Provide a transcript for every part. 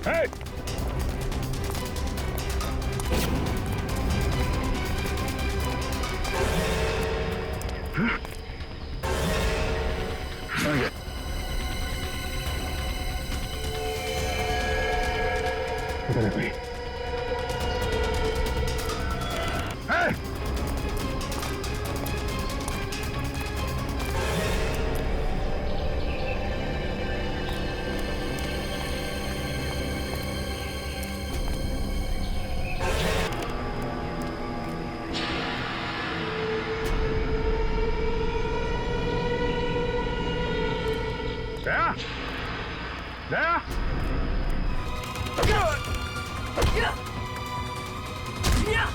Hey! Daya! Daya! Daya!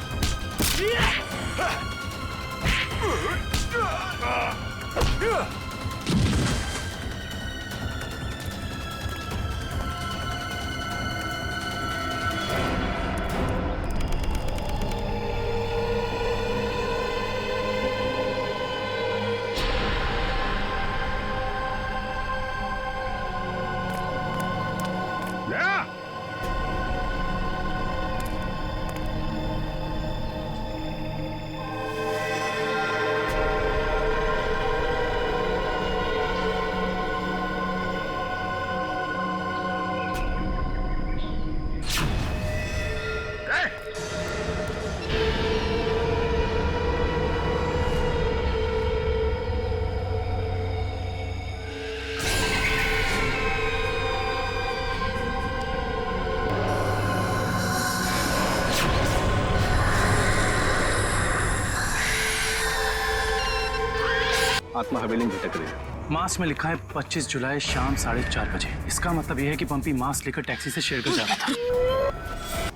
आत्मा हवेली में भटक रही है। मास में लिखा है 25 जुलाई शाम 4:30 बजे। इसका मतलब यह है कि पंपी मास लेकर टैक्सी से शेरगढ़ जा रहा था।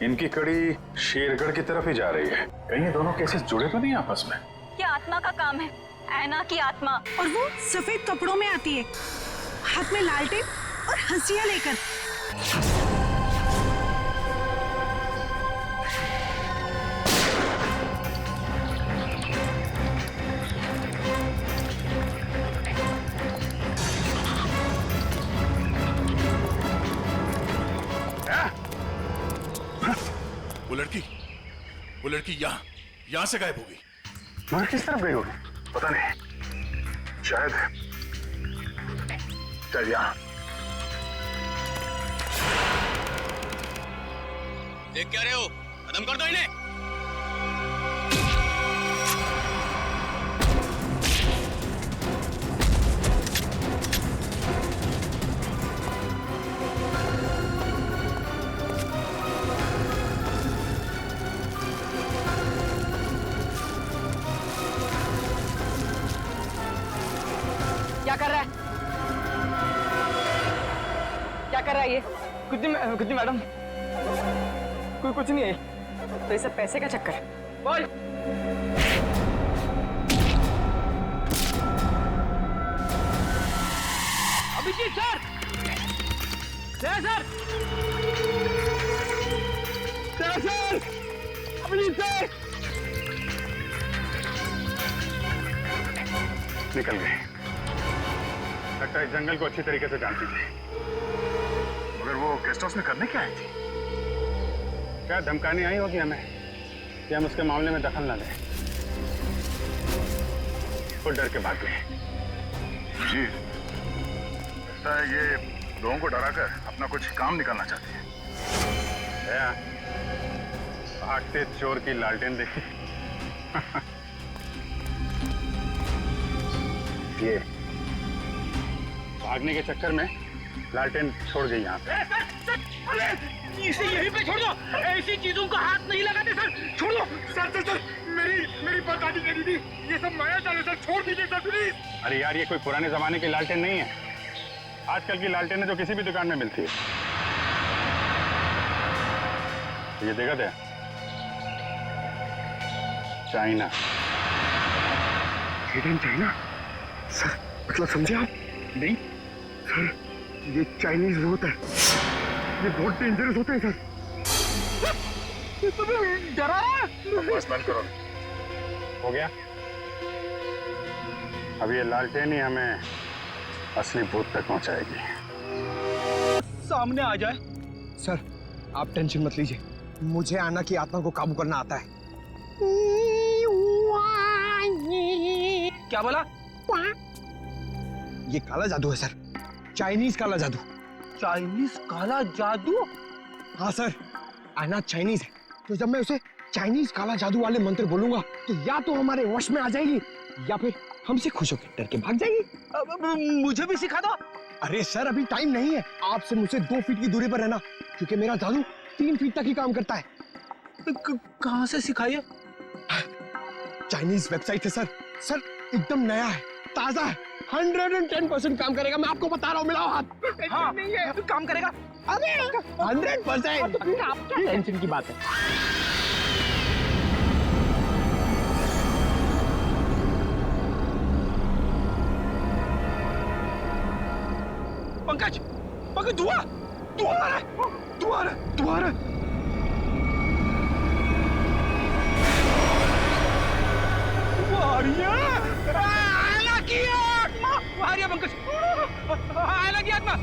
इनकी कड़ी शेरगढ़ की तरफ ही जा रही है। कहीं ये दोनों केसेस जुड़े तो नहीं आपस में? ये आत्मा का काम है, ऐना की आत्मा। और वो सफेद कपड़ों में आती है, हाथ में लालटेन और हंसिया लेकर। वो लड़की यहाँ से गायब हो गई। मगर किस तरफ गई होगी? पता नहीं, शायद यहाँ। देख क्या रहे हो? खत्म कर दो इन्हें। क्या कर रहा है? क्या कर रहा है ये? कुछ नहीं मैडम, कोई कुछ नहीं है। तो ये सब पैसे का चक्कर है। बोल। Abhijit sir, sir, Abhijit sir, निकल गए। लगता है इस जंगल को अच्छी तरीके से जानती थी। मगर वो गेस्ट हाउस में करने क्या आई थी? क्या धमकाने आई होगी हमें कि हम उसके मामले में दखल न लें? वो डर के भाग गए। जी, लगता है ये लोगों को डराकर अपना कुछ काम निकालना चाहती है। भागते चोर की लालटेन देखी। ये भागने के चक्कर में लालटेन छोड़ गई यहाँ पे। इसे यहीं पे छोड़ दो। ऐसी चीजों का हाथ नहीं लगाते सर। छोड़ो सर, मेरी बर्बादी करी थी। ये सब माया चाल है सर, छोड़ दीजिए सर प्लीज। अरे यार, ये कोई पुराने जमाने की लालटेन नहीं है। आजकल की लालटेन है जो किसी भी दुकान में मिलती है। ये देखा था? चाइना। चाइना सर, मतलब समझे आप? नहीं सर, ये चाइनीज होता है। ये बहुत डेंजरस होते हैं सर। डरा है? बस बंद करो। हो गया? अब ये लालटेन ही हमें असली भूत तक पहुंचाएगी। सामने आ जाए सर आप टेंशन मत लीजिए, मुझे आना की आत्मा को काबू करना आता है। क्या बोला? ये काला जादू है सर, चाइनीज काला जादू। चाइनीज काला जादू? हाँ सर, आना चाइनीज है, तो जब मैं उसे चाइनीज काला जादू वाले मंत्र बोलूंगा तो या तो हमारे वश में आ जाएगी या फिर हमसे खुश होकर डर के भाग जाएगी। मुझे भी सिखा दो। अरे सर अभी टाइम नहीं है, आपसे मुझसे 2 फीट की दूरी पर रहना, क्योंकि मेरा जादू 3 फीट तक ही काम करता है। कहाँ से सिखाइए? चाइनीज वेबसाइट है सर, सर एकदम नया है, ताजा है, 110% काम करेगा, मैं आपको बता रहा हूँ। मिलाओ हाथ। हाँ, नहीं है काम करेगा। अरे 100% टेंशन की बात है। पंकज, पंकज धुआं आ रहा है, धुआं आ रहा है। पंकज, आयला की आत्मा।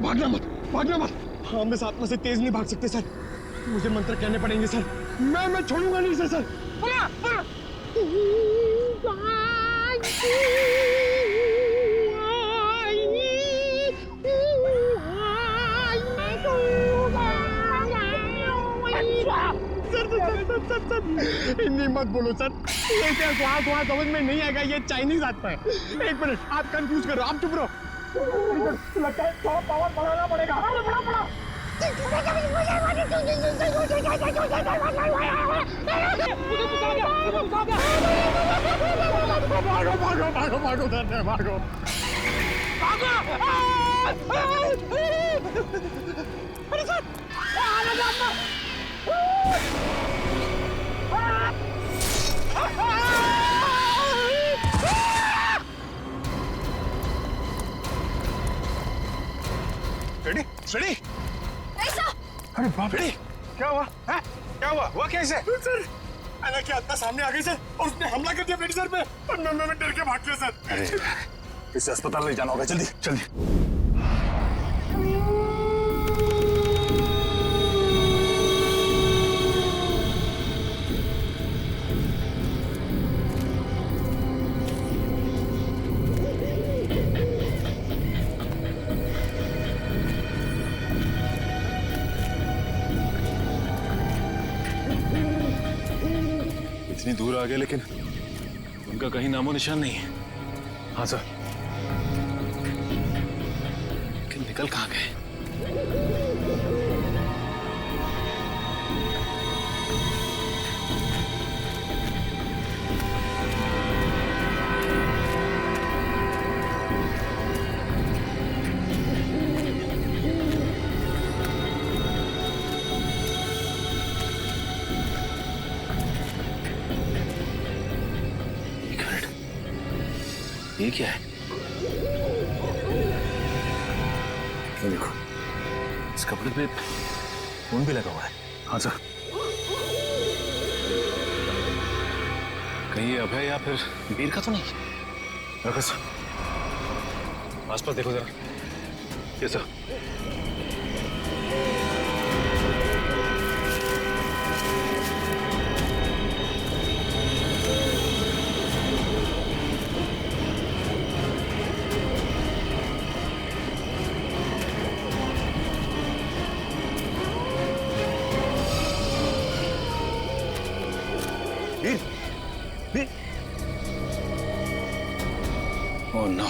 भागना मत, भागना मत। हम इस आत्मा से तेज नहीं भाग सकते सर, मुझे मंत्र कहने पड़ेंगे सर। मैं छोड़ूंगा नहीं सर। बोला, बोला। सर हिंदी मत बोलो सर, ये क्या वहाँ समझ में नहीं आएगा, ये चाइनीज आत्मा है। 1 मिनट, आप कंफ्यूज करो, आप चुप रहो। लगता है थोड़ा पावर बढ़ाना पड़ेगा। भागो। अरे सर, रेडी रेडी। ऐसा अरे बाप रे, क्या हुआ है? क्या हुआ कैसे? सर आना की आत्मा सामने आ गई सर, और उसने हमला कर दिया बेटी सर पे, और मैं डर के भाग गया सर। अरे इसे अस्पताल ले जाना होगा, जल्दी जल्दी। इतनी दूर आ गए लेकिन उनका कहीं नामो निशान नहीं है। हाँ सर। लेकिन निकल कहाँ गए? ये क्या है? ये देखो, इस कपड़े पे खून भी लगा हुआ है। हाँ सर। कहीं ये अभय या फिर वीर का तो नहीं? रखो सर। आसपास देखो जरा। ये सर। ओह नो,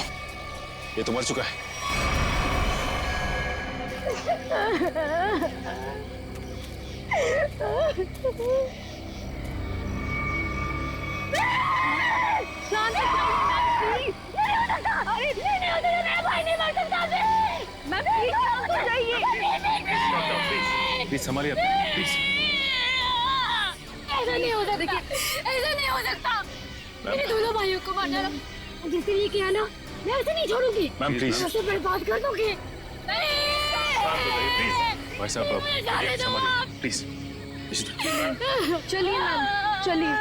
ये तो मर चुका है। प्लीज संभालिए अपने, प्लीज। ऐसा नहीं हो सकता, ऐसा नहीं हो सकता। मेरे दोनों भाइयों को मारना जिसके लिए किया ना, मैं ऐसे नहीं छोड़ूंगी। मैम प्लीज, मैं उसे बर्बाद कर दूंगी। भाई साहब आप संभालिए प्लीज। चलिए मैम, चलिए।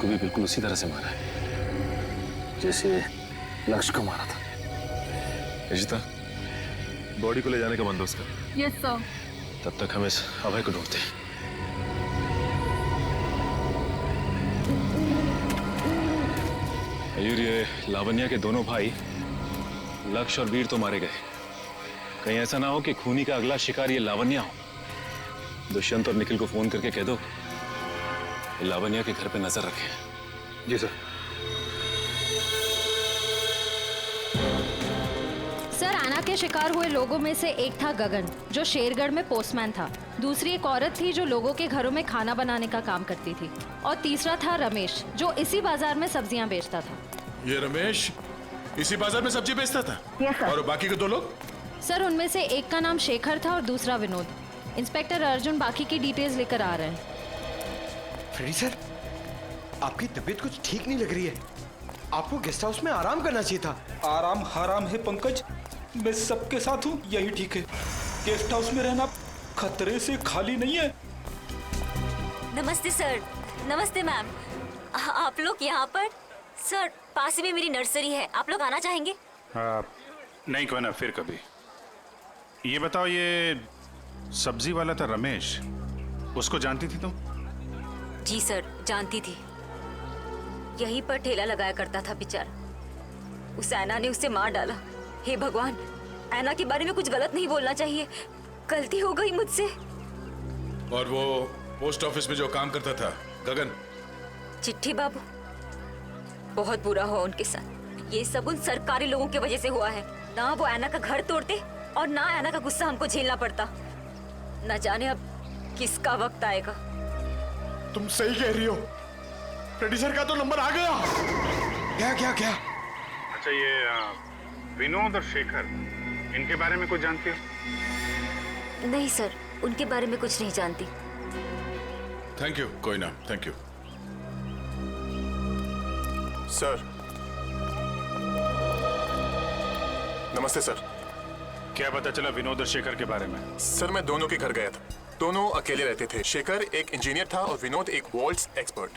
को भी बिल्कुल उसी तरह से मारा है जैसे लक्ष्य को मारा था। रिश्ता, बॉडी को ले जाने का बंदोबस्त कर। Yes sir. तब तक हम इस अभय को ढूंढते हैं। मयूर, ये लावण्या के दोनों भाई लक्ष्य और वीर तो मारे गए। कहीं ऐसा ना हो कि खूनी का अगला शिकार ये लावण्या हो। दुष्यंत और निखिल को फोन करके कह दो लावण्या के घर पे नजर रखें। जी सर। सर, आना के शिकार हुए लोगों में से एक था गगन, जो शेरगढ़ में पोस्टमैन था। दूसरी एक औरत थी जो लोगों के घरों में खाना बनाने का काम करती थी। और तीसरा था रमेश, जो इसी बाजार में सब्जियां बेचता था। ये रमेश इसी बाजार में सब्जी बेचता था? Yes sir. और बाकी के दो लोग? सर, उनमें से एक का नाम शेखर था और दूसरा विनोद। इंस्पेक्टर अर्जुन बाकी की डिटेल्स लेकर आ रहे हैं। फ्रेडी सर, आपकी तबीयत कुछ ठीक नहीं लग रही है। आपको गेस्ट हाउस में आराम करना चाहिए था। आराम हराम है पंकज, मैं सबके साथ हूँ, यही ठीक है। गेस्ट हाउस में रहना खतरे से खाली नहीं है। नमस्ते सर। नमस्ते मैम। आप लोग यहाँ पर? सर, पास ही में मेरी नर्सरी है, आप लोग आना चाहेंगे? नहीं, क्यों ना, फिर कभी। ये बताओ, ये सब्जी वाला था रमेश, उसको जानती थी तुम? जी सर, जानती थी। यहीं पर ठेला लगाया करता था बेचारा। उस ऐना ने उसे मार डाला। हे भगवान, ऐना के बारे में कुछ गलत नहीं बोलना चाहिए, गलती हो गई मुझसे। और वो पोस्ट ऑफिस में जो काम करता था गगन? चिट्ठी बाबू, बहुत बुरा हुआ उनके साथ। ये सब उन सरकारी लोगों की वजह से हुआ है। ना वो ऐना का घर तोड़ते और ना ऐना का गुस्सा हमको झेलना पड़ता। न जाने अब किसका वक्त आएगा। तुम सही कह रही हो। फ्रेडी सर का तो नंबर आ गया। क्या क्या क्या? अच्छा, ये विनोद और शेखर, इनके बारे में कुछ जानती हो? नहीं सर, उनके बारे में कुछ नहीं जानती। Thank you. कोई ना, थैंक यू। सर, नमस्ते सर। क्या पता चला विनोद और शेखर के बारे में? सर, मैं दोनों के घर गया था। दोनों अकेले रहते थे। शेखर एक इंजीनियर था और विनोद एक वॉल्ट्स एक्सपर्ट।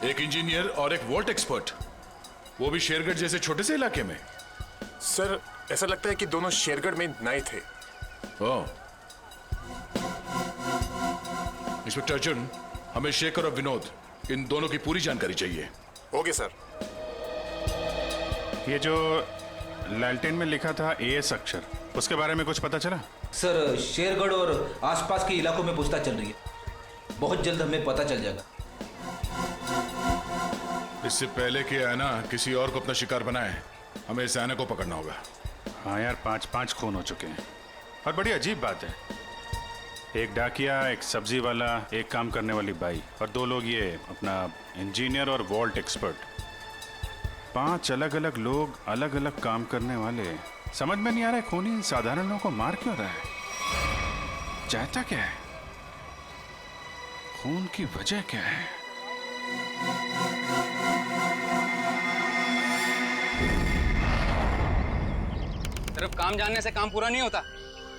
एक इंजीनियर और एक वॉल्ट एक्सपर्ट, वो भी शेरगढ़ जैसे छोटे से इलाके में? सर, ऐसा लगता है कि दोनों शेरगढ़ में नए थे। ओह। इंस्पेक्टर अर्जुन, हमें शेखर और विनोद, इन दोनों की पूरी जानकारी चाहिए। Okay sir. ये जो लालटेन में लिखा था एएस अक्षर, उसके बारे में कुछ पता चला? सर, शेरगढ़ और आसपास के इलाकों में पूछताछ चल रही है। बहुत जल्द हमें पता चल जाएगा। इससे पहले कि ऐना किसी और को अपना शिकार बनाए, हमें इस ऐना को पकड़ना होगा। हाँ यार, 5 खून हो चुके हैं। और बड़ी अजीब बात है, एक डाकिया, एक सब्जी वाला, एक काम करने वाली बाई, और 2 लोग ये अपना इंजीनियर और वॉल्ट एक्सपर्ट। 5 अलग अलग लोग, अलग अलग काम करने वाले। समझ में नहीं आ रहा है खूनी साधारण लोगों को मार क्यों रहा है? चाहता क्या है? खून की वजह क्या है? सिर्फ काम जानने से काम पूरा नहीं होता।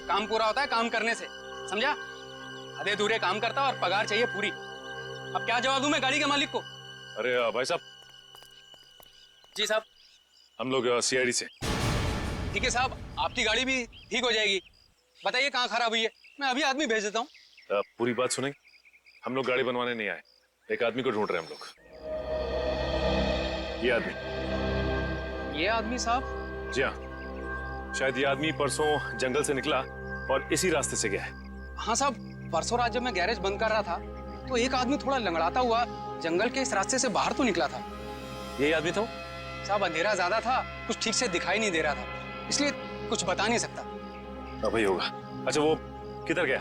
काम पूरा होता है काम करने से, समझा? आधे अधूरे काम करता और पगार चाहिए पूरी। अब क्या जवाब दूं मैं गाड़ी के मालिक को? अरे भाई साहब। जी साहब। हम लोग सीआईडी से। ठीक है साहब, आपकी गाड़ी भी ठीक हो जाएगी। बताइए कहाँ खराब हुई है, मैं अभी आदमी भेज देता हूँ। पूरी बात सुनेंगे? हम लोग गाड़ी बनवाने नहीं आए, एक आदमी को ढूंढ रहे हैं हम लोग। ये आदमी साहब? जी हाँ, शायद ये आदमी परसों जंगल से निकला और इसी रास्ते से गया है। हाँ साहब, परसों रात जब मैं गैरेज बंद कर रहा था तो एक आदमी थोड़ा लंगड़ाता हुआ जंगल के इस रास्ते से बाहर तो निकला था। यही आदमी था? साहब, अंधेरा ज्यादा था, कुछ ठीक से दिखाई नहीं दे रहा था, इसलिए कुछ बता नहीं सकता। अब ही होगा। अच्छा, वो किधर गया?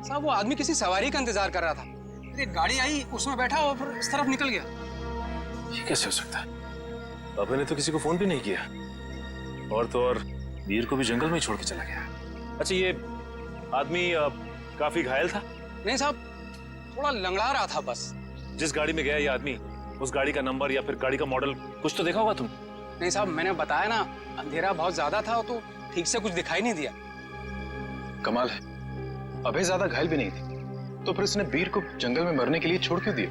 साहब, वो आदमी किसी सवारी का इंतजार कर रहा था। एक गाड़ी आई, उसमें बैठा और फिर इस तरफ निकल गया। ये कैसे हो सकता है? अभय ने तो किसी को फोन भी नहीं किया, और तो और वीर को भी जंगल में ही छोड़ के चला गया। अच्छा, ये आदमी काफी घायल था? नहीं साहब, थोड़ा लंगड़ा रहा था बस। जिस गाड़ी में गया ये आदमी, उस गाड़ी का नंबर या फिर गाड़ी का मॉडल कुछ तो देखा होगा तुम? नहीं साहब, मैंने बताया ना, अंधेरा बहुत ज्यादा था तो ठीक से कुछ दिखाई नहीं दिया। कमाल है, अभय ज्यादा घायल भी नहीं थी, तो फिर उसने वीर को जंगल में मरने के लिए छोड़ क्यों दिया?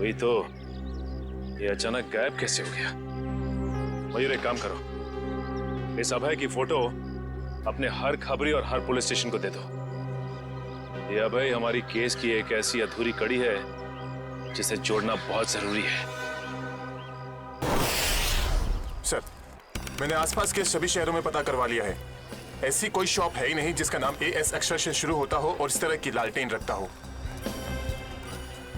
वही तो, ये अचानक गायब कैसे हो गया? मयूर एक काम करो, इस अभय की फोटो अपने हर खबरी और हर पुलिस स्टेशन को दे दो। ये अभय हमारी केस की एक ऐसी अधूरी कड़ी है जिसे जोड़ना बहुत जरूरी है। सर, मैंने आसपास के सभी शहरों में पता करवा लिया है। ऐसी कोई शॉप है ही नहीं जिसका नाम AS अक्षर से शुरू होता हो और इस तरह की लालटेन रखता हो।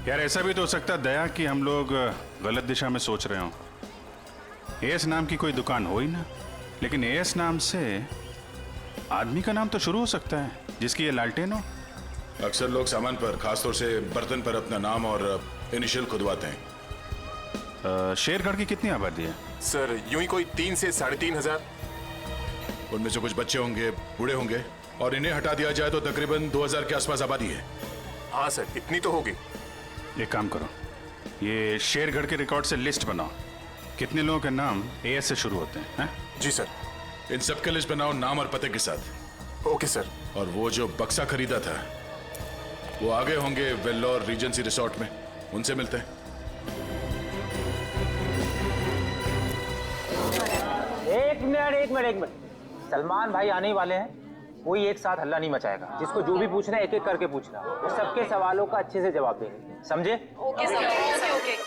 यार ऐसा भी तो हो सकता है दया कि हम लोग गलत दिशा में सोच रहे हो। AS नाम की कोई दुकान हो ही ना, लेकिन AS नाम से आदमी का नाम तो शुरू हो सकता है जिसकी ये लालटेन हो। अक्सर लोग सामान पर, खासतौर से बर्तन पर अपना नाम और इनिशियल खुदवाते हैं। शेरगढ़ की कितनी आबादी है? सर यूं ही कोई 3 से 3,500। उनमें से कुछ बच्चे होंगे, बूढ़े होंगे, और इन्हें हटा दिया जाए तो तकरीबन 2,000 के आसपास आबादी है। हाँ सर, इतनी तो होगी। एक काम करो, ये शेरगढ़ के रिकॉर्ड से लिस्ट बनाओ, कितने लोगों के नाम AS से शुरू होते हैं? जी सर। इन सबके लिस्ट बनाओ नाम और पते के साथ। Okay sir. और वो जो बक्सा खरीदा था वो आगे होंगे वेल्लोर रीजेंसी रिसोर्ट में, उनसे मिलते हैं। एक मिनट, सलमान भाई आने ही वाले हैं। कोई एक साथ हल्ला नहीं मचाएगा। जिसको जो भी पूछना है एक एक करके पूछना, वो सबके सवालों का अच्छे से जवाब देंगे, समझे? Okay sir, okay.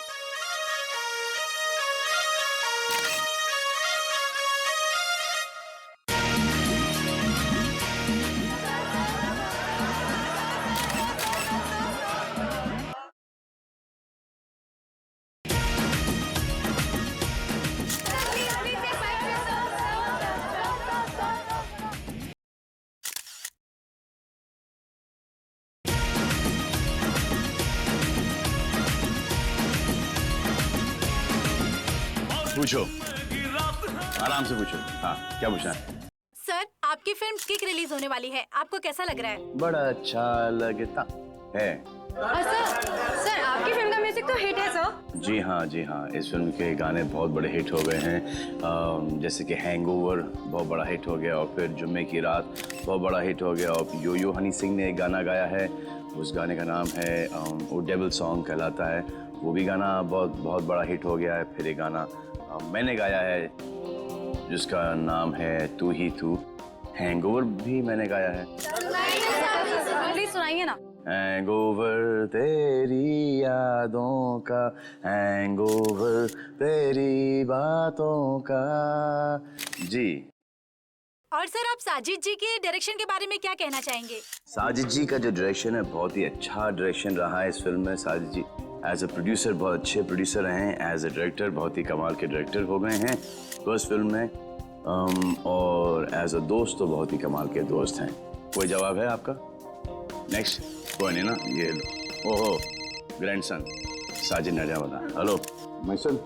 पूछो, आराम से पूछो। हाँ, क्या पूछना है? सर, आपकी फिल्म किक रिलीज होने वाली है, आपको कैसा लग रहा है? बड़ा अच्छा लगता है। सर आपकी फिल्म का म्यूजिक तो हिट है सर। जी हाँ, इस फिल्म के गाने बहुत बड़े हिट हो गए हैं। जैसे कि हैंगओवर बहुत बड़ा हिट हो गया, और फिर जुम्मे की रात बहुत बड़ा हिट हो गया, और यो यो हनी सिंह ने एक गाना गाया है, उस गाने का नाम है वो डेविल सॉन्ग कहलाता है, वो भी गाना बहुत बड़ा हिट हो गया है। फिर एक गाना मैंने गाया है जिसका नाम है तू ही तू, हैंगओवर भी मैंने गाया है। प्लीज सुनाइए ना। हैंगओवर तेरी यादों का, हैंगओवर तेरी बातों का। जी। और सर आप साजिद जी के डायरेक्शन के बारे में क्या कहना चाहेंगे? साजिद जी का जो डायरेक्शन है बहुत ही अच्छा डायरेक्शन रहा है इस फिल्म में। साजिद जी एज ए प्रोड्यूसर बहुत अच्छे प्रोड्यूसर रहे हैं, एज ए डायरेक्टर बहुत ही कमाल के डायरेक्टर हो गए हैं फर्स्ट फिल्म में, और एज ए दोस्त तो बहुत ही कमाल के दोस्त हैं। कोई जवाब है आपका? नेक्स्ट कोई नहीं ना, ये लो। ओहो, ग्रैंडसन साजिद नजावदा। हेलो माय सन,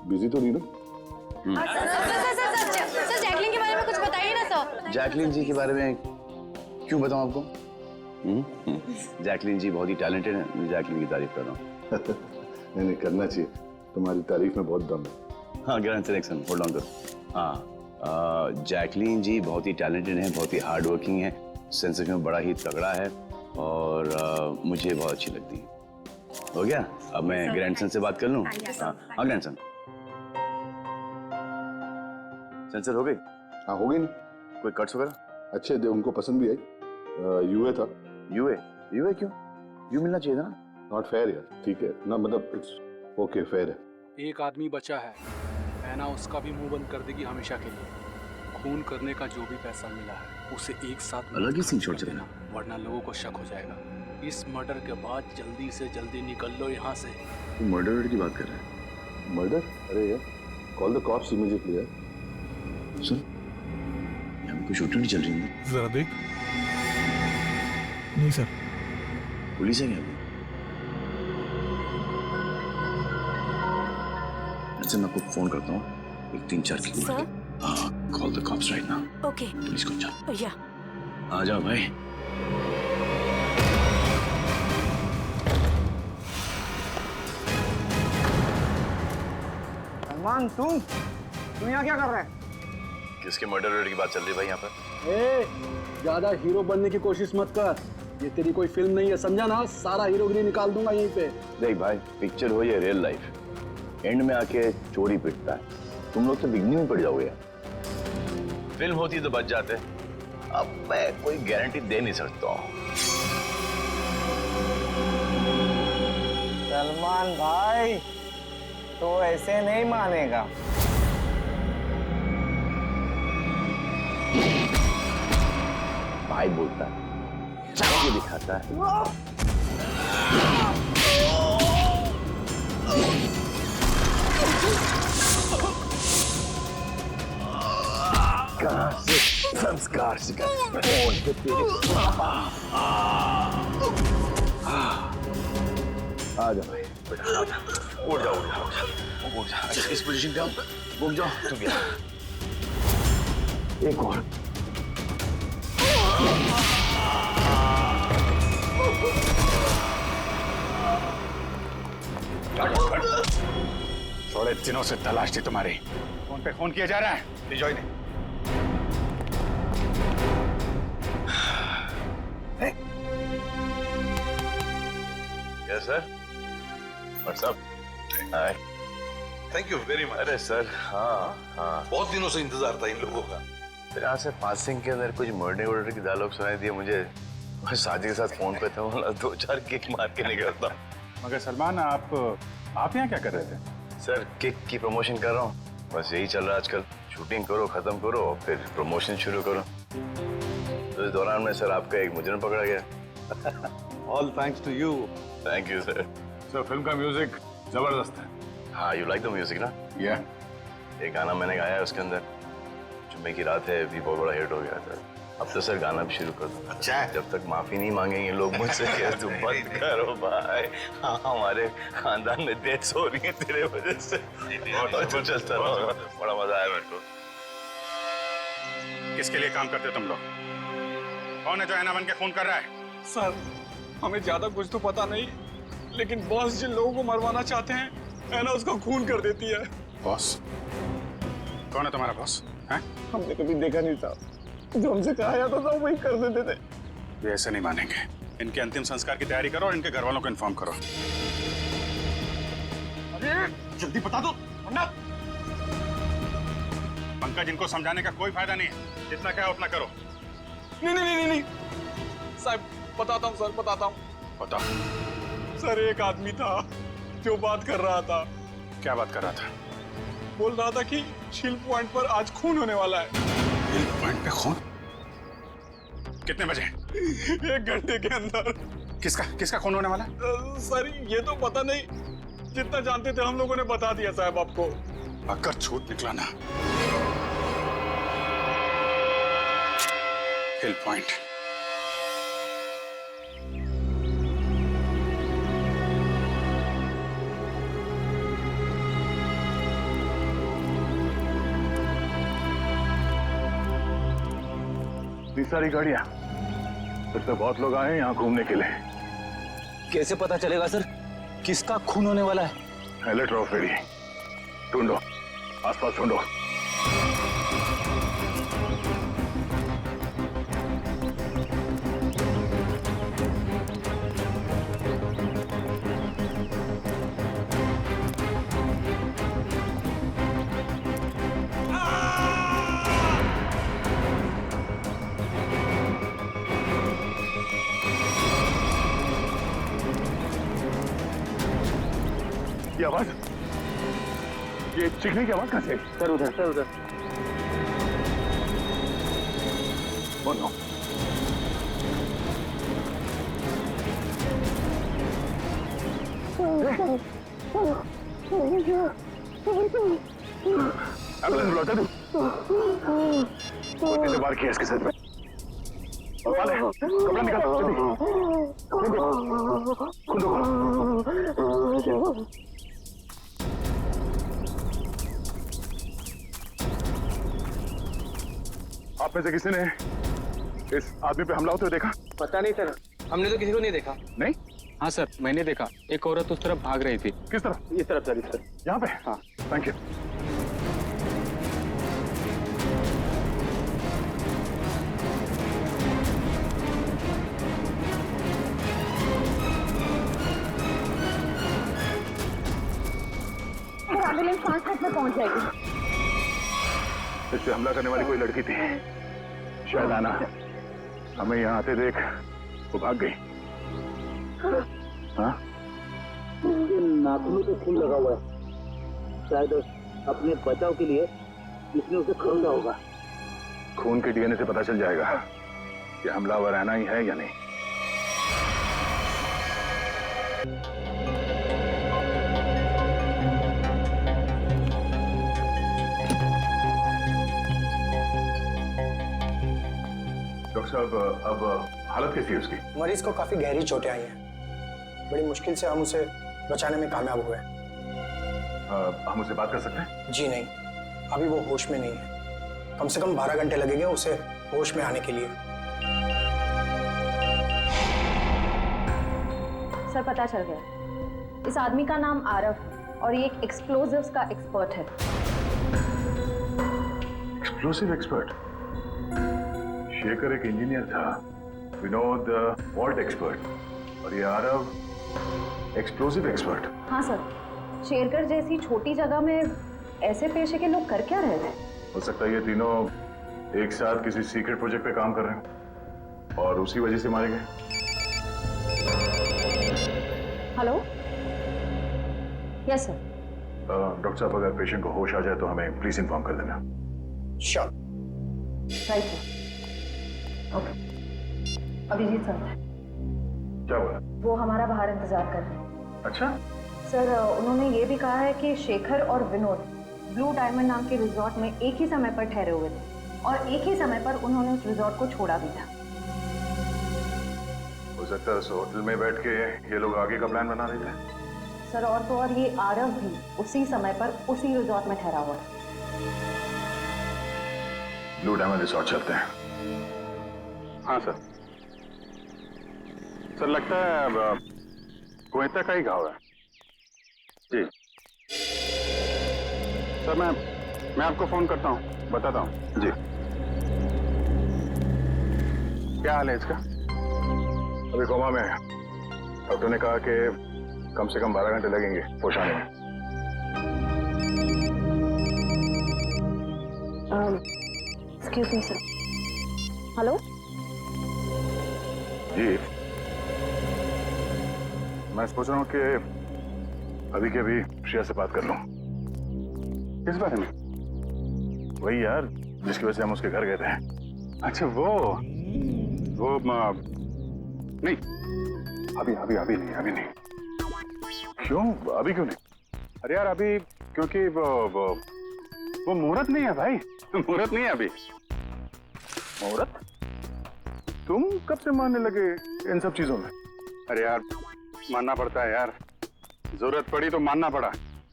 बिजी तो नहीं ना? सर जैकलिन के बारे में कुछ बताइए ना सर। जैकलिन जी के बारे में क्यों बताऊं आपको? जैकलिन जी बहुत ही टैलेंटेड है, मैं जैकलिन की तारीफ कर रहा हूँ। नहीं करना चाहिए, तुम्हारी तारीफ में बहुत दम है। हाँ ग्रैंडसन एक्शन होल्ड ऑन करो। हाँ, जैकलिन जी बहुत ही टैलेंटेड हैं, बहुत ही हार्ड वर्किंग है, सेंस ऑफ ह्यूमर बड़ा ही तगड़ा है, और मुझे बहुत अच्छी लगती है। हो गया? अब मैं ग्रैंडसन से बात कर लूँ? हाँ ग्रैंडसन, सेंसर हो गई? हाँ हो गई ना। कोई कट्स वगैरह? अच्छे थे, उनको पसंद भी आई। यूए था। यूए क्यों? यू मिलना चाहिए था ना। नॉट फेयर यार। ठीक है ना, मतलब इट्स ओके, फेयर है। एक आदमी बचा है, ऐना उसका भी मुंह बंद कर देगी हमेशा के लिए। खून करने का जो भी पैसा मिला है उसे एक साथ अलग ही सीन छोड़ देना, वरना लोगों को शक हो जाएगा। इस मर्डर के बाद जल्दी से जल्दी निकल लो यहाँ से। तू मर्डर की बात कर रहा है? मर्डर? अरे यार, कॉल द कॉप्स इमीडिएटली यार। सुन, यहाँ पे कोई शूटिंग नहीं चल रही है? जरा देख। नहीं सर। पुलिस है क्या? अच्छा मैं आपको फोन करता हूँ, एक 3-4 की call the cops right now. Okay. Police को जाओ। या आ जाओ भाई। सलमान तुम यहाँ क्या कर रहे हैं? किसके मर्डर की बात चल रही है भाई यहाँ पर? ज्यादा हीरो बनने की कोशिश मत कर, ये तेरी कोई फिल्म नहीं है, समझा ना? सारा हीरोगिरी निकाल दूंगा यहीं पे। देख भाई, पिक्चर हो या रियल लाइफ, एंड में आके चोरी पिटता है। तुम लोग तो बिगनी में पड़ जाओगे यार। फिल्म होती तो बच जाते, अब मैं कोई गारंटी दे नहीं सकता हूँ। सलमान भाई तो ऐसे नहीं मानेगा। भाई बोलता है, चल के दिखाता है। कहाँ से संस्कार सिखा? आ जा भाई, बेटा आ जा। उठ जा, उठ जा, उठ जा। इस पोजीशन पे आओ, घूम जाओ तुम यहाँ। एक और। थोड़े दिनों से तलाश थी तुम्हारी। फोन पे फोन किया जा रहा है, भिजोई नहीं। Yes sir. What's up? Hi. Thank you very much. अरे सर, हाँ हाँ, बहुत दिनों से इंतजार था इन लोगों का। फिर यहाँ से पासिंग के अंदर कुछ मर्डर वर्डर की डायलॉग सुनाई दिए मुझे। मैं साजिद के साथ फोन पे था, 2-4 किक मार के निकलता। मगर सलमान, आप यहाँ क्या कर रहे थे? सर, किक की प्रमोशन कर रहा हूँ, बस यही चल रहा है आजकल। शूटिंग करो, खत्म करो, और फिर प्रमोशन शुरू करो। तो इस दौरान में सर आपका एक मुजरिम पकड़ा गया। All thanks to you. Thank you sir. Sir, film का म्यूजिक जबरदस्त है। हाँ, यू लाइक द म्यूजिक ना? या एक गाना मैंने गाया है उसके अंदर, जुम्मे की रात है, भी बहुत बड़ा हिट हो गया था। अब तो सर गाना भी शुरू कर दो। अच्छा है। जब तक माफी नहीं मांगेंगे लोग मुझसे, क्या तुम बंद करो भाई। हाँ, हमारे खानदान में डेथ्स हो रही है तेरे वजह से। और तो चलता रहो, बड़ा मजा आया मेरे को। किसके लिए काम करते हो तुम लोग? कौन है जो ऐना बन के खून कर रहा है? सर, हमें ज्यादा कुछ तो पता नहीं, लेकिन बॉस जिन लोगों को मरवाना चाहते हैं, ऐना उसका खून कर देती है। बॉस? कौन है तुम्हारा बॉस? हैं? हमने कभी देखा नहीं था, जो हमसे कहा जाता था वही कर देते थे। ये ऐसे नहीं मानेंगे। इनके अंतिम संस्कार की तैयारी करो और इनके घर वालों को इन्फॉर्म करो। अरे जल्दी बता दो वरना। पंकज, इनको समझाने का कोई फायदा नहीं है। जितना क्या उतना करो। नहीं साहब, बताता हूँ सर, बताता हूँ। बताओ। सर, एक आदमी था जो बात कर रहा था। क्या बात कर रहा था? बोल रहा था कि शिल पॉइंट पर आज खून होने वाला है। शिल पॉइंट पे खून? कितने बजे? 1 घंटे के अंदर। किसका खून होने वाला है? सर, ये तो पता नहीं, जितना जानते थे हम लोगों ने बता दिया साहब आपको। अगर झूठ निकला ना, हिल पॉइंट। इतनी सारी गाड़ियां, फिर तो बहुत लोग आए हैं यहाँ घूमने के लिए। कैसे पता चलेगा सर किसका खून होने वाला है? अलर्ट रहो, फेरी ढूंढो, आसपास ढूंढो। ये आवाज, ये चीखने की आवाज कहाँ से? सर उधर। बोलो। एम्बुलेंस बुलाता तू? कितने बार किया इसके साथ में? कपड़ा निकाल जल्दी। खुद आप में से किसी ने इस आदमी पे हमला होते हुए देखा? पता नहीं सर, हमने तो किसी को नहीं देखा। नहीं? हाँ सर, मैंने देखा। एक औरत उस तरफ भाग रही थी। किस तरफ? इस तरफ सर, इस तरफ। यहाँ पे? हाँ। Thank you. हाफत में पहुंच जाएगी। इस पे हमला करने वाली कोई लड़की थी, शायद आना। हमें यहाँ आते देख वो भाग गई। हाँ? नाखूनों पे खून लगा हुआ है, शायद अपने बचाव के लिए इसने उसे खरीदा होगा। खून के डीएनए से पता चल जाएगा कि हमलावर आना ही है या नहीं। डॉक्टर साहब, अब हालत कैसी है उसकी? मरीज को काफी गहरी चोटें आई हैं। बड़ी मुश्किल से हम उसे बचाने में कामयाब हुए। हम उससे बात कर सकते हैं? जी नहीं, अभी वो होश में नहीं है। कम से कम 12 घंटे लगेंगे उसे होश में आने के लिए। सर पता चल गया, इस आदमी का नाम आरव और ये एक एक्सप्लोजिव्स का एक्सपर्ट है। Explosive expert? शेखर एक इंजीनियर था, विनोद वॉल्ट एक्सपर्ट, और ये आरव एक्सप्लोसिव एक्सपर्ट। हाँ सर, शेरगढ़ जैसी छोटी जगह में ऐसे पेशे के लोग कर क्या रहे थे? हो सकता है ये तीनों एक साथ किसी सीक्रेट प्रोजेक्ट पे काम कर रहे हैं और उसी वजह से मारे गए। Hello, yes sir. डॉक्टर साहब, अगर पेशेंट को होश आ जाए तो हमें प्लीज इन्फॉर्म कर देना। Sure. Right sir. Okay. Abhijit sir क्या बोला? वो हमारा बाहर इंतजार कर रहे हैं। अच्छा सर, उन्होंने ये भी कहा है कि शेखर और विनोद ब्लू डायमंड नाम के रिजॉर्ट में एक ही समय पर ठहरे हुए थे और एक ही समय पर उन्होंने उस रिजॉर्ट को छोड़ा भी था। हो सकता है उस होटल में बैठ के ये लोग आगे का प्लान बना रहे हैं। सर, और तो और ये आरव भी उसी समय पर उसी रिजॉर्ट में ठहरा हुआ था। ब्लू डायमंड रिजॉर्ट चलते हैं। हाँ सर। सर, लगता है कोयता का ही घाव है। जी सर, मैं आपको फोन करता हूँ, बताता हूँ। जी। क्या हाल है इसका? अभी कोमा में है। डॉक्टर ने कहा कि कम से कम 12 घंटे लगेंगे होश आने में। Excuse me sir. हेलो जी, मैं सोच रहा हूँ कि अभी के अभी श्रेया से बात कर लूँ। किस बारे में? वही यार जिसकी वजह से हम उसके घर गए थे। अच्छा वो नहीं, अभी नहीं। क्यों? अभी क्यों नहीं? अरे यार अभी क्योंकि वो मुहूर्त नहीं है भाई। मुहूर्त नहीं है अभी। मुहूर्त? तुम कब से मानने लगे इन सब चीजों में? अरे यार मानना पड़ता है यार, जरूरत पड़ी तो मानना पड़ा।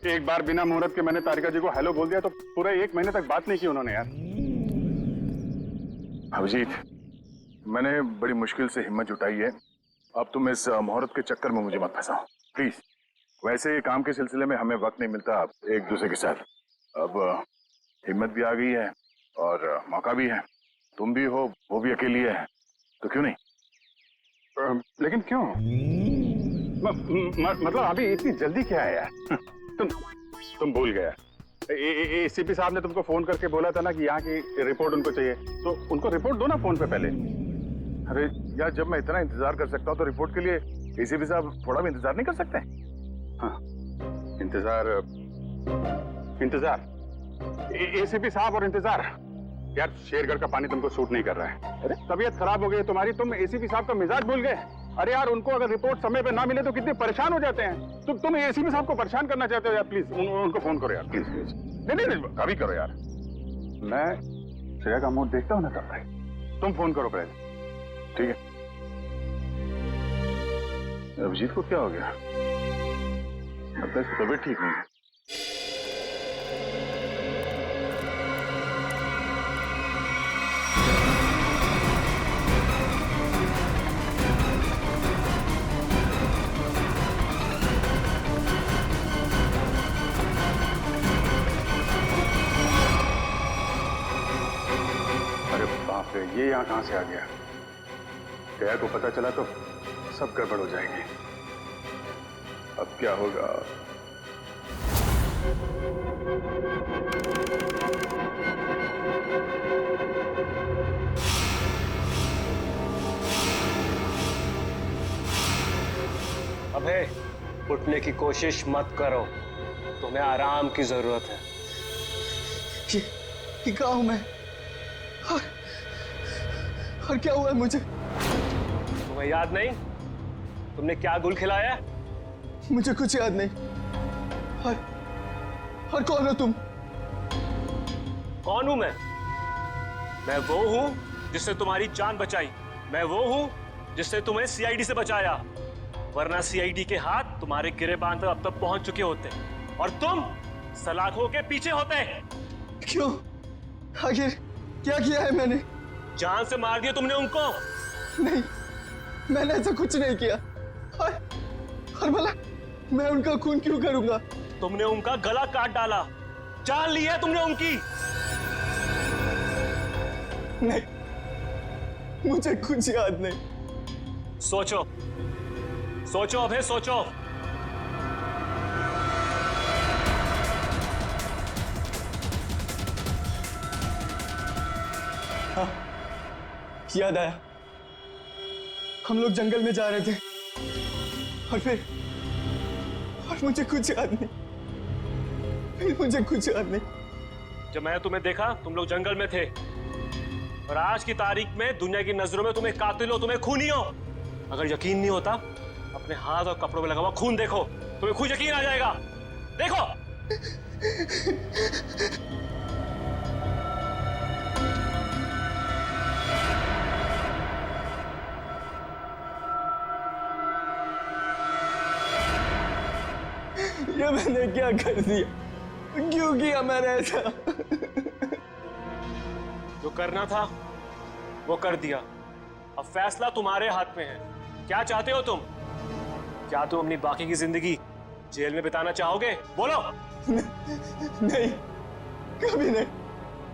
एक बार बिना मुहूर्त के मैंने तारिका जी को हेलो बोल दिया तो पूरे 1 महीने तक बात नहीं की उन्होंने यार। अभिजीत, मैंने बड़ी मुश्किल से हिम्मत जुटाई है। अब तुम इस मुहूर्त के चक्कर में मुझे मत फंसाओ प्लीज। वैसे काम के सिलसिले में हमें वक्त नहीं मिलता एक दूसरे के साथ। अब हिम्मत भी आ गई है और मौका भी है। तुम भी हो, वो भी अकेली है, तो क्यों नहीं? लेकिन क्यों? मतलब अभी इतनी जल्दी क्या है यार? तुम भूल गया। एसीपी साहब ने तुमको फोन करके बोला था ना कि यहाँ की रिपोर्ट उनको चाहिए, तो उनको रिपोर्ट दो ना फोन पे पहले। अरे यार, जब मैं इतना इंतजार कर सकता हूँ तो रिपोर्ट के लिए एसीपी साहब थोड़ा भी इंतजार नहीं कर सकते? हाँ, इंतजार एसीपी साहब और इंतजार। यार शेरगढ़ का पानी तुमको सूट नहीं कर रहा है। अरे तबीयत खराब हो गई तुम्हारी, तुम एसीपी साहब का मिजाज भूल गए। अरे यार उनको अगर रिपोर्ट समय पे ना मिले तो कितने परेशान हो जाते हैं। तुम एसीपी साहब को परेशान करना चाहते हो यार? प्लीज उनको फोन करो यार, प्लीज। नहीं, अभी करो यार। मैं श्रेया का मूड देखता हूँ ना तब भाई। तुम फोन करो पहले, ठीक है? अभिजीत को क्या हो गया? लगता है इसकी तबीयत ठीक नहीं है। ये यहाँ कहां से आ गया? जया को पता चला तो सब गड़बड़ हो जाएगी। अब क्या होगा? अबे उठने की कोशिश मत करो, तुम्हें आराम की जरूरत है। ये कहाँ हूं मैं? और क्या हुआ है मुझे? तुम्हें याद नहीं तुमने क्या गुल खिलाया? मुझे कुछ याद नहीं। और कौन हो तुम? कौन हूं मैं? मैं वो हूं जिसने तुम्हारी जान बचाई। मैं वो हूं जिसने तुम्हें सीआईडी से बचाया, वरना सीआईडी के हाथ तुम्हारे गिरेबान तक अब तक पहुंच चुके होते और तुम सलाखों के पीछे होते। क्यों? आखिर क्या किया है मैंने? जान से मार दिया तुमने उनको। नहीं, मैंने ऐसा कुछ नहीं किया। और भला मैं उनका खून क्यों करूंगा? तुमने उनका गला काट डाला, जान ली है तुमने उनकी। नहीं, मुझे कुछ याद नहीं। सोचो सोचो अभे सोचो। हाँ, याद आया। हम लोग जंगल में जा रहे थे और मुझे कुछ याद नहीं। फिर मुझे कुछ याद नहीं। जब मैंने तुम्हें देखा तुम लोग जंगल में थे और आज की तारीख में दुनिया की नजरों में तुम्हें कातिल हो, तुम्हें खूनी हो। अगर यकीन नहीं होता अपने हाथ और कपड़ों में लगा हुआ खून देखो, तुम्हें खुद यकीन आ जाएगा। देखो। ये मैंने क्या कर दिया? क्यों किया मैंने ऐसा? जो करना था वो कर दिया, अब फैसला तुम्हारे हाथ में है। क्या चाहते हो तुम? क्या तुम अपनी बाकी की जिंदगी जेल में बिताना चाहोगे? बोलो। नहीं, कभी नहीं।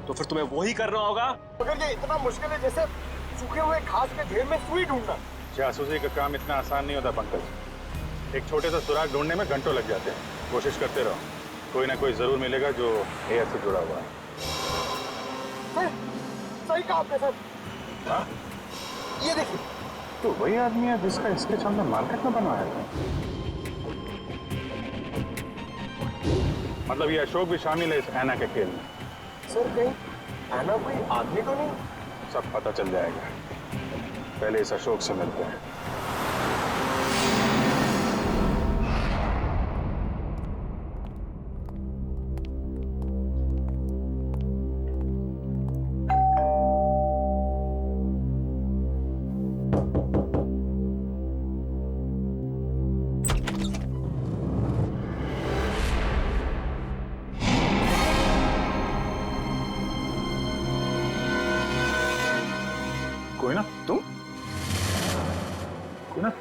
तो फिर तुम्हें वही करना होगा। मगर ये इतना मुश्किल है जैसे सूखे हुए घास के ढेर में सुई ढूंढना। जासूसी का काम इतना आसान नहीं होता पंकज। एक छोटे सा सुराग ढूंढने में घंटों लग जाते हैं। कोशिश करते रहो, कोई ना कोई जरूर मिलेगा जो एआई से जुड़ा हुआ है। सही कहा आपने सर। हाँ? ये देखिए, तो वही आदमी है जिसका इसके सामने मार्केट में बनवाया था। मतलब ये अशोक भी शामिल है इस ऐना के खेल में। सर कहीं ऐना कोई आदमी तो नहीं? सब पता चल जाएगा, पहले इस अशोक से मिलते हैं।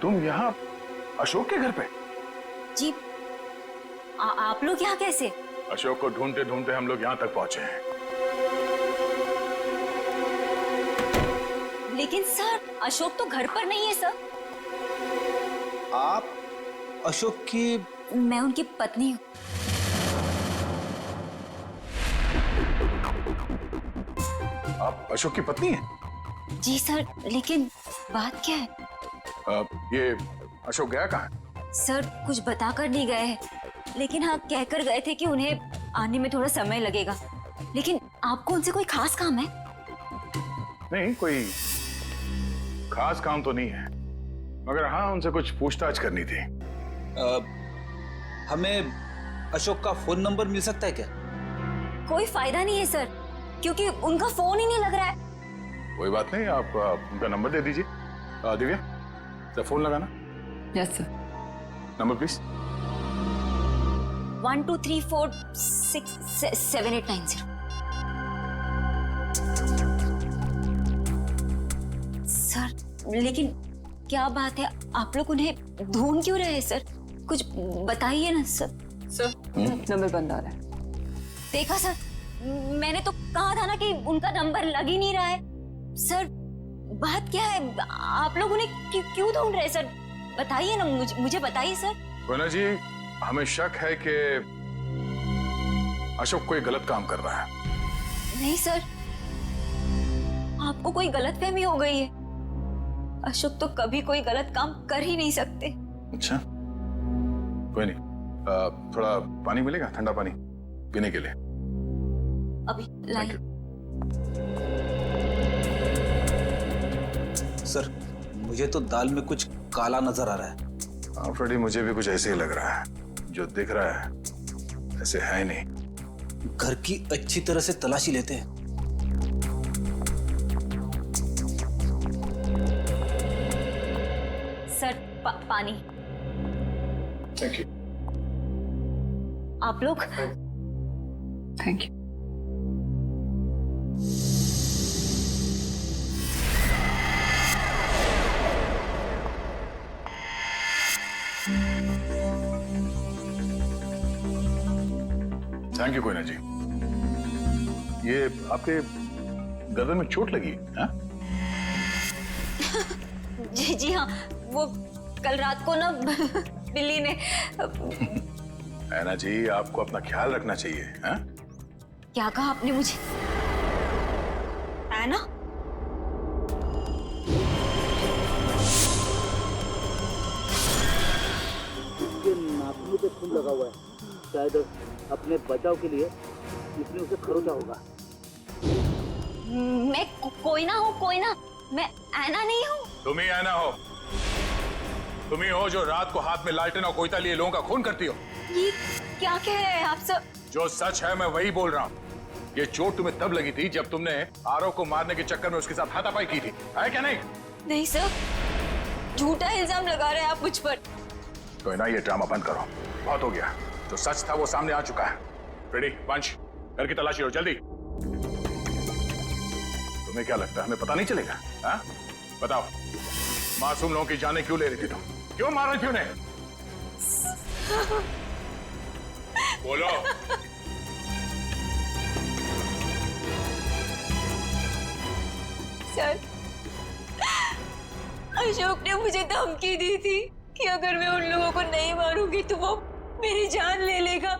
तुम यहाँ अशोक के घर पे? जी, आप लोग यहाँ कैसे? अशोक को ढूंढते ढूंढते हम लोग यहाँ तक पहुंचे हैं। लेकिन सर, अशोक तो घर पर नहीं है सर। आप अशोक की? मैं उनकी पत्नी हूँ। आप अशोक की पत्नी हैं? जी सर, लेकिन बात क्या है? ये अशोक गया कहाँ है? सर कुछ बताकर नहीं गए हैं, लेकिन हाँ कहकर गए थे कि उन्हें आने में थोड़ा समय लगेगा। लेकिन आपको उनसे कोई खास काम है? नहीं, कोई खास काम तो नहीं है, मगर हाँ उनसे कुछ पूछताछ करनी थी। हमें अशोक का फोन नंबर मिल सकता है क्या? कोई फायदा नहीं है सर, क्योंकि उनका फोन ही नहीं लग रहा है। कोई बात नहीं, आप उनका नंबर दे दीजिए। दिव्या, फोन लगाना। Yes sir. Number please. 1234667890। Sir लेकिन क्या बात है, आप लोग उन्हें ढूंढ क्यों रहे हैं सर? कुछ बताइए ना सर। सर नंबर बंद आ रहा है। देखा सर, मैंने तो कहा था ना कि उनका नंबर लग ही नहीं रहा है। सर बात क्या है, आप लोग उन्हें क्यों ढूंढ रहे हैं सर? बताइए ना, मुझे बताइए सर। कोना जी, हमें शक है कि अशोक कोई गलत काम कर रहा है। नहीं सर, आपको कोई गलतफहमी हो गई है। अशोक तो कभी कोई गलत काम कर ही नहीं सकते। अच्छा, कोई नहीं। थोड़ा पानी मिलेगा, ठंडा पानी पीने के लिए? अभी लाइए। सर, मुझे तो दाल में कुछ काला नजर आ रहा है। हाँ फ्रेडी, मुझे भी कुछ ऐसे ही लग रहा है। जो दिख रहा है ऐसे है ही नहीं। घर की अच्छी तरह से तलाशी लेते हैं। सर पानी। Thank you. आप लोग? Thank you. Thank you Koyna ji. ये आपके गर्दन में चोट लगी है? जी हाँ, वो कल रात को ना बिल्ली ने। ऐना जी, आपको अपना ख्याल रखना चाहिए। है? क्या कहा आपने मुझे? ऐना? उसके नाखूनों पे खून लगा हुआ है। शायद अपने बचाव के लिए इसने उसे खरोचा होगा। मैं कोई ना हूँ, कोई ना। मैं ऐना नहीं हूँ। तुम ही ऐना हो। तुम ही हो जो रात को हाथ में लालटेन और कोयता लिए लोगों का खून करती हो। ये क्या कह रहे हैं आप सब? जो सच है मैं वही बोल रहा हूँ। ये चोट तुम्हें तब लगी थी जब तुमने आरव को मारने के चक्कर में उसके साथ हाथापाई की थी, है क्या नहीं? नहीं सर, झूठा इल्जाम लगा रहे हैं आप मुझ पर। तो ना ये ड्रामा बंद करो, बहुत हो गया। जो सच था वो सामने आ चुका है। रेडी पंच, घर की तलाशी लो जल्दी। तुम्हें क्या लगता है हमें पता नहीं चलेगा? हाँ? बताओ, मासूम लोगों की जानें क्यों ले रही थी तुम? क्यों मार रही थी उन्हें? बोलो। सर, अशोक ने मुझे धमकी दी थी कि अगर मैं उन लोगों को नहीं मारूंगी तो वो मेरी जान ले लेगा।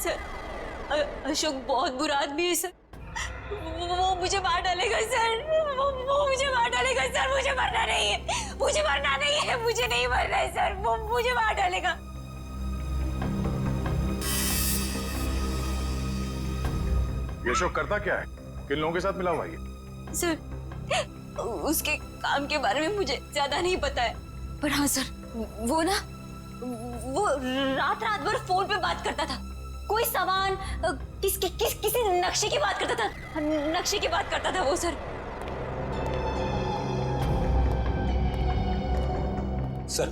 सर, अशोक बहुत बुरा आदमी है सर। वो मुझे मार डालेगा सर। वो मुझे मार डालेगा सर। मुझे मरना नहीं है। मुझे मरना नहीं है। मुझे नहीं मरना है सर। वो मुझे मार डालेगा। ये अशोक करता क्या है? किन लोगों के साथ मिला हुआ है? सर, उसके काम के बारे में मुझे ज्यादा नहीं पता है, पर हाँ सर, वो रात भर फोन पे बात करता था। कोई सामान किसी नक्शे की बात करता था। नक्शे की बात करता था वो सर। सर,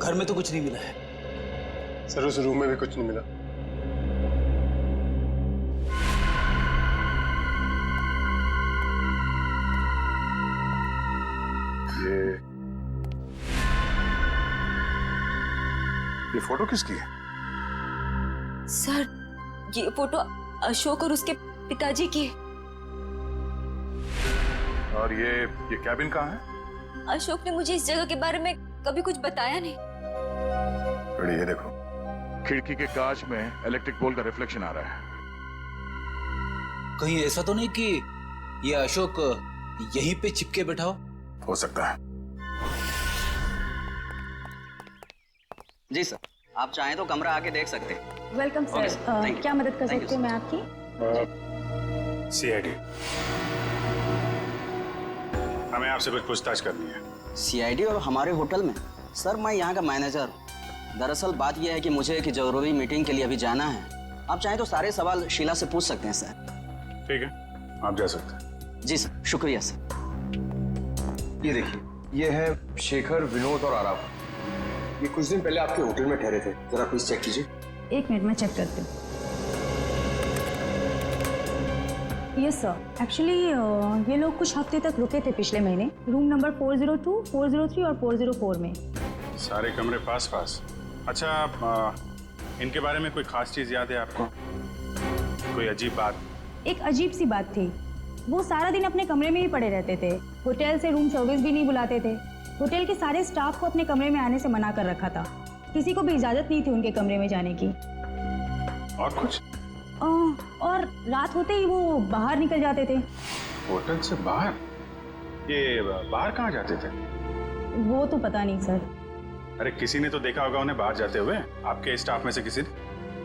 घर में तो कुछ नहीं मिला है। सर, उस रूम में भी कुछ नहीं मिला। ये फोटो किसकी है? सर, ये फोटो अशोक और उसके पिताजी की है। और ये कैबिन कहाँ है? अशोक ने मुझे इस जगह के बारे में कभी कुछ बताया नहीं। बड़ी ये देखो, खिड़की के कांच में इलेक्ट्रिक पोल का रिफ्लेक्शन आ रहा है। कहीं ऐसा तो नहीं कि ये अशोक यहीं पे चिपके बैठा हो सकता है। जी सर, आप चाहें तो कमरा आके देख सकते हैं। Welcome sir. क्या मदद कर सकती हूँ मैं आपकी? सीआईडी, हमें आपसे कुछ पूछताछ करनी है। सीआईडी और हमारे होटल में? सर, मैं यहाँ का मैनेजर। दरअसल बात यह है कि मुझे एक जरूरी मीटिंग के लिए अभी जाना है। आप चाहें तो सारे सवाल शीला से पूछ सकते हैं सर। ठीक है, आप जा सकते हैं। जी सर, शुक्रिया सर। ये देखिए, ये है शेखर, विनोद और आराव। ये कुछ दिन पहले आपके होटल में ठहरे थे। जरा प्लीज चेक कीजिए। एक मिनट में चेक करती हूँ। यस सर, एक्चुअली ये लोग कुछ हफ्ते तक रुके थे पिछले महीने, रूम नंबर 402, 403 और 404 में। सारे कमरे पास पास। अच्छा, इनके बारे में कोई खास चीज याद है आपको? कोई अजीब बात? एक अजीब सी बात थी। वो सारा दिन अपने कमरे में ही पड़े रहते थे। होटल से रूम सर्विस भी नहीं बुलाते थे। होटल के सारे स्टाफ को अपने कमरे में आने से मना कर रखा था। किसी को भी इजाजत नहीं थी उनके कमरे में जाने की। और कुछ? और रात होते ही वो बाहर निकल जाते थे। होटल से बाहर? ये बाहर कहाँ जाते थे? वो तो पता नहीं सर। अरे किसी ने तो देखा होगा उन्हें बाहर जाते हुए, आपके स्टाफ में से किसी ने?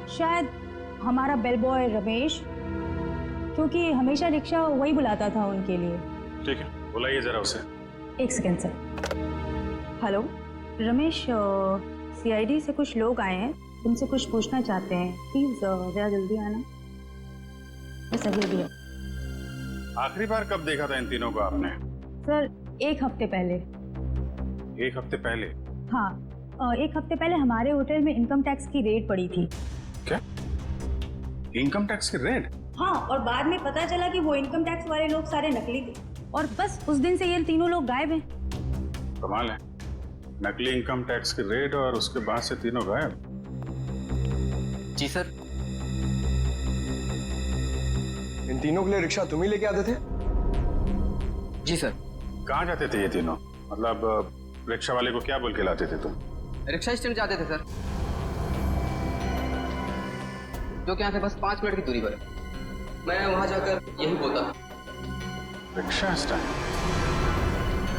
शायद हमारा बेल बॉय रमेश, क्योंकि हमेशा रिक्शा वही बुलाता था उनके लिए। ठीक है, बुलाइए जरा उसे। एक second sir. Hello Ramesh, CID से कुछ लोग आए हैं, तुमसे कुछ पूछना चाहते हैं, प्लीज जरा जल्दी आना। बस अभी भी है। आखिरी बार कब देखा था इन तीनों को आपने? सर 1 हफ्ते पहले। 1 हफ्ते पहले? हाँ, 1 हफ्ते पहले हमारे होटल में इनकम टैक्स की रेड पड़ी थी। क्या? इनकम टैक्स की रेड? हाँ, और बाद में पता चला कि वो इनकम टैक्स वाले लोग सारे नकली थे, और बस उस दिन से ये तीनों लोग गायब हैं। कमाल है, नकली इनकम टैक्स की रेड और उसके बाद से तीनों गायब। जी सर। इन तीनों के लिए रिक्शा तुम ही लेके आते थे? जी सर। कहाँ जाते थे ये तीनों? मतलब रिक्शा वाले को क्या बोल के लाते थे तुम? रिक्शा स्टैंड जाते थे सर, जो कि यहाँ से बस 5 मिनट की दूरी पर है। मैं वहाँ जाकर यही बोलता था। Rickshaw stand?